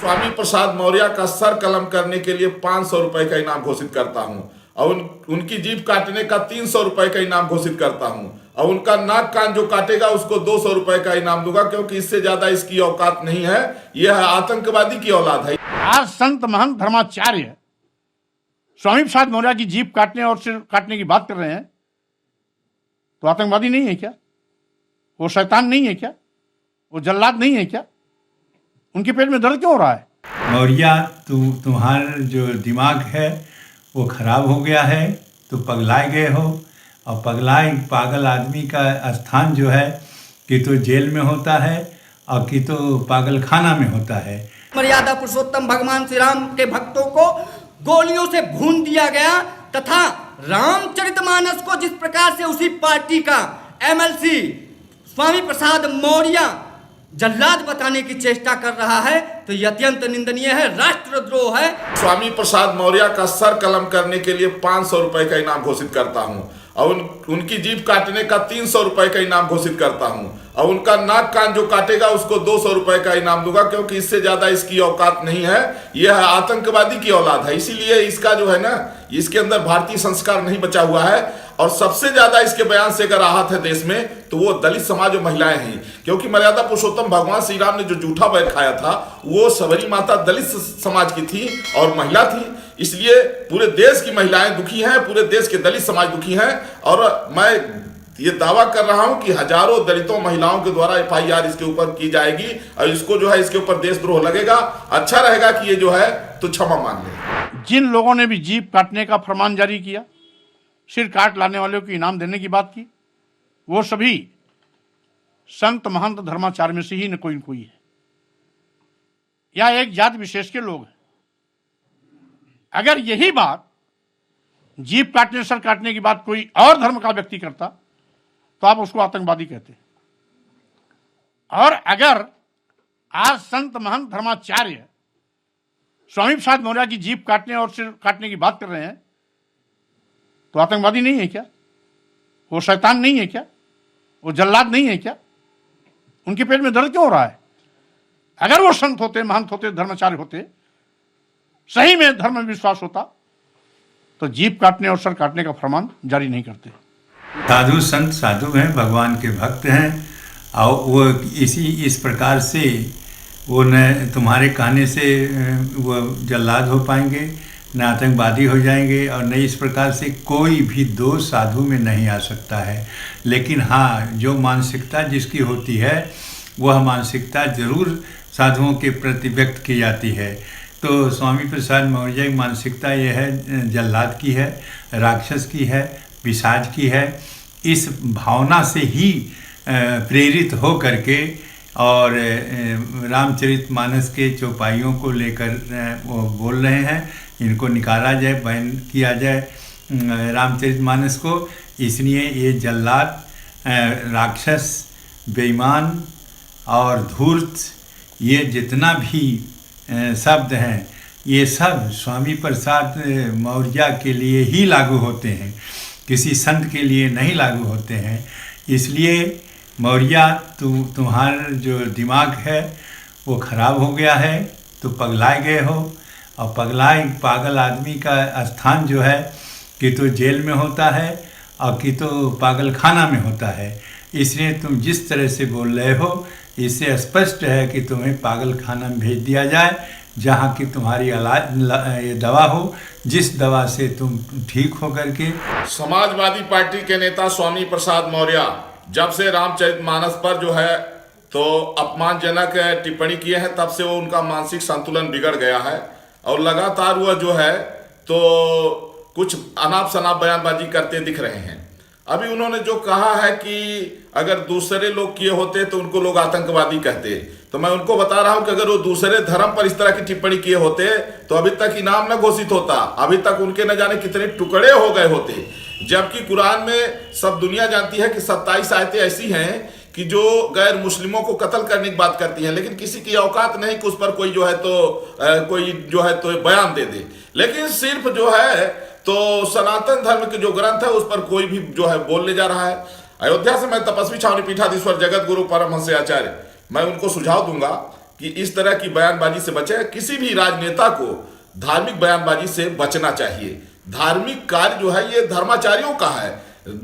स्वामी प्रसाद मौर्य का सर कलम करने के लिए 500 रुपए का इनाम घोषित करता हूं और उनकी जीभ काटने का 300 रुपए का इनाम घोषित करता हूं और उनका नाक कान जो काटेगा उसको 200 रुपए का इनाम दूंगा, क्योंकि इससे ज्यादा इसकी औकात नहीं है। यह आतंकवादी की औलाद है। आज संत महंत धर्माचार्य स्वामी प्रसाद मौर्य की जीभ काटने और सिर काटने की बात कर रहे हैं, तो आतंकवादी नहीं है क्या? वो शैतान नहीं है क्या? वो जल्लाद नहीं है क्या? उनके पेट में दर्द क्यों हो रहा है? मौर्य, तुम्हारा जो दिमाग है वो खराब हो गया है, तो पगलाए गए हो। और पगलाए पागल आदमी का स्थान जो है कि तो जेल में होता है और कि तो पागल खाना में होता है। मर्यादा पुरुषोत्तम भगवान श्री राम के भक्तों को गोलियों से भून दिया गया तथा रामचरितमानस को जिस प्रकार से उसी पार्टी का एमएलसी स्वामी प्रसाद मौर्य जल्लाद बताने की चेष्टा कर रहा है, तो यह अत्यंत निंदनीय है, राष्ट्रद्रोह है। स्वामी प्रसाद मौर्य का सर कलम करने के लिए 500 रुपए का इनाम घोषित करता हूं और उनकी जीभ काटने का 300 रुपए का इनाम घोषित करता हूं और उनका नाक कान जो काटेगा उसको 200 रुपए का इनाम दूंगा, क्योंकि इससे ज्यादा इसकी औकात नहीं है। यह आतंकवादी की औलाद है, इसीलिए इसका जो है ना, इसके अंदर भारतीय संस्कार नहीं बचा हुआ है। और सबसे ज्यादा इसके बयान से अगर आहत है देश में तो वो दलित समाज और महिलाएं हैं, क्योंकि मर्यादा पुरुषोत्तम भगवान श्री राम ने जो जूठा बैर खाया था वो सबरी माता दलित समाज की थी और महिला थी। इसलिए पूरे देश की महिलाएं दुखी हैं, पूरे देश के दलित समाज दुखी हैं। और मैं ये दावा कर रहा हूं कि हजारों दलितों महिलाओं के द्वारा FIR इसके ऊपर की जाएगी और इसको जो है इसके ऊपर देशद्रोह लगेगा। अच्छा रहेगा कि ये जो है तो क्षमा मांग ले। जिन लोगों ने भी जीभ काटने का फरमान जारी किया, सिर काट लाने वालों को इनाम देने की बात की, वो सभी संत महंत धर्माचार्य में से ही न कोई है या एक जाति विशेष के लोग हैं। अगर यही बात जीभ काटने सर काटने की बात कोई और धर्म का व्यक्ति करता तो आप उसको आतंकवादी कहते। और अगर आज संत महंत धर्माचार्य स्वामी प्रसाद मौर्य की जीभ काटने और सिर काटने की बात कर रहे हैं, तो आतंकवादी नहीं है क्या? वो शैतान नहीं है क्या? वो जल्लाद नहीं है क्या? उनके पेट में दर्द क्यों हो रहा है? अगर वो संत होते, महंत होते, धर्माचार्य होते, सही में धर्म में विश्वास होता, तो जीभ काटने और सर काटने का फरमान जारी नहीं करते। साधु संत साधु हैं, भगवान के भक्त हैं और वो इस प्रकार से वो न तुम्हारे कहने से वो जल्लाद हो पाएंगे, न आतंकवादी हो जाएंगे और न इस प्रकार से कोई भी दोष साधु में नहीं आ सकता है। लेकिन हाँ, जो मानसिकता जिसकी होती है वह मानसिकता जरूर साधुओं के प्रति व्यक्त की जाती है। तो स्वामी प्रसाद मौर्य की मानसिकता यह है, जल्लाद की है, राक्षस की है, पिशाच की है। इस भावना से ही प्रेरित हो करके और रामचरितमानस के चौपाइयों को लेकर वो बोल रहे हैं, इनको निकाला जाए, बैन किया जाए रामचरितमानस को। इसलिए ये जल्लाद, राक्षस, बेईमान और धूर्त, ये जितना भी शब्द हैं, ये सब स्वामी प्रसाद मौर्य के लिए ही लागू होते हैं, किसी संत के लिए नहीं लागू होते हैं। इसलिए मौर्य, तुम्हारा जो दिमाग है वो खराब हो गया है, तो पगलाए गए हो। और पगलाए पागल आदमी का स्थान जो है कि तो जेल में होता है और कि तो पागल खाना में होता है। इसलिए तुम जिस तरह से बोल रहे हो, इससे स्पष्ट है कि तुम्हें पागल खाना में भेज दिया जाए, जहाँ की तुम्हारी ये दवा हो, जिस दवा से तुम ठीक हो करके। समाजवादी पार्टी के नेता स्वामी प्रसाद मौर्य जब से रामचरितमानस पर जो है तो अपमानजनक टिप्पणी किए हैं, तब से वो उनका मानसिक संतुलन बिगड़ गया है और लगातार वह जो है तो कुछ अनाप शनाप बयानबाजी करते दिख रहे हैं। अभी उन्होंने जो कहा है कि अगर दूसरे लोग किए होते तो उनको लोग आतंकवादी कहते, तो मैं उनको बता रहा हूं कि अगर वो दूसरे धर्म पर इस तरह की टिप्पणी किए होते तो अभी तक इनाम न घोषित होता, अभी तक उनके न जाने कितने टुकड़े हो गए होते। जबकि कुरान में सब दुनिया जानती है कि 27 आयतें ऐसी हैं कि जो गैर मुस्लिमों को कत्ल करने की बात करती हैं, लेकिन किसी की औकात नहीं कि उस पर कोई जो है तो बयान दे दे। लेकिन सिर्फ जो है तो सनातन धर्म के जो ग्रंथ है उस पर कोई भी जो है बोलने जा रहा है। अयोध्या से मैं तपस्वी छावनी पीठाधीश्वर जगत गुरु परमहंस आचार्य, मैं उनको सुझाव दूंगा कि इस तरह की बयानबाजी से बचे। किसी भी राजनेता को धार्मिक बयानबाजी से बचना चाहिए। धार्मिक कार्य जो है ये धर्माचार्यों का है,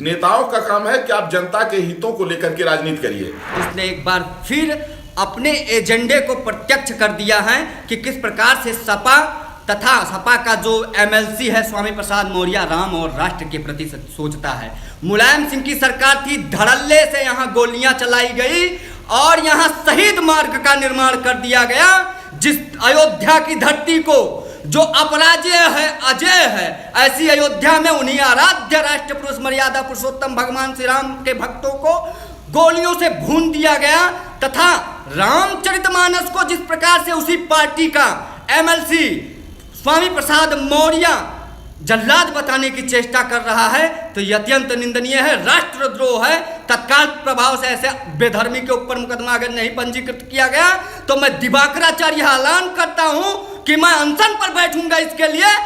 नेताओं का काम है कि आप जनता के हितों को लेकर के राजनीति करिए। इसने एक बार फिर अपने एजेंडे को प्रत्यक्ष कर दिया है कि किस प्रकार से सपा तथा सपा का जो एमएलसी है स्वामी प्रसाद मौर्य राम और राष्ट्र के प्रति सोचता है। मुलायम सिंह की सरकार थी, धड़ल्ले से यहाँ गोलियां चलाई गई और यहाँ शहीद मार्ग का निर्माण कर दिया गया। जिस अयोध्या की धरती को जो अपराजय है, अजय है, ऐसी अयोध्या में उन्हीं आराध्य राष्ट्र पुरुष मर्यादा पुरुषोत्तम भगवान श्री राम के भक्तों को गोलियों से भून दिया गया तथा रामचरितमानस को जिस प्रकार से उसी पार्टी का एमएलसी स्वामी प्रसाद मौर्य जल्लाद बताने की चेष्टा कर रहा है, तो यह अत्यंत निंदनीय है, राष्ट्रद्रोह है। तत्काल प्रभाव से ऐसे बेधर्मी के ऊपर मुकदमा अगर नहीं पंजीकृत किया गया तो मैं दिवाकराचार्य ऐलान करता हूं कि मैं अनशन पर बैठूंगा इसके लिए।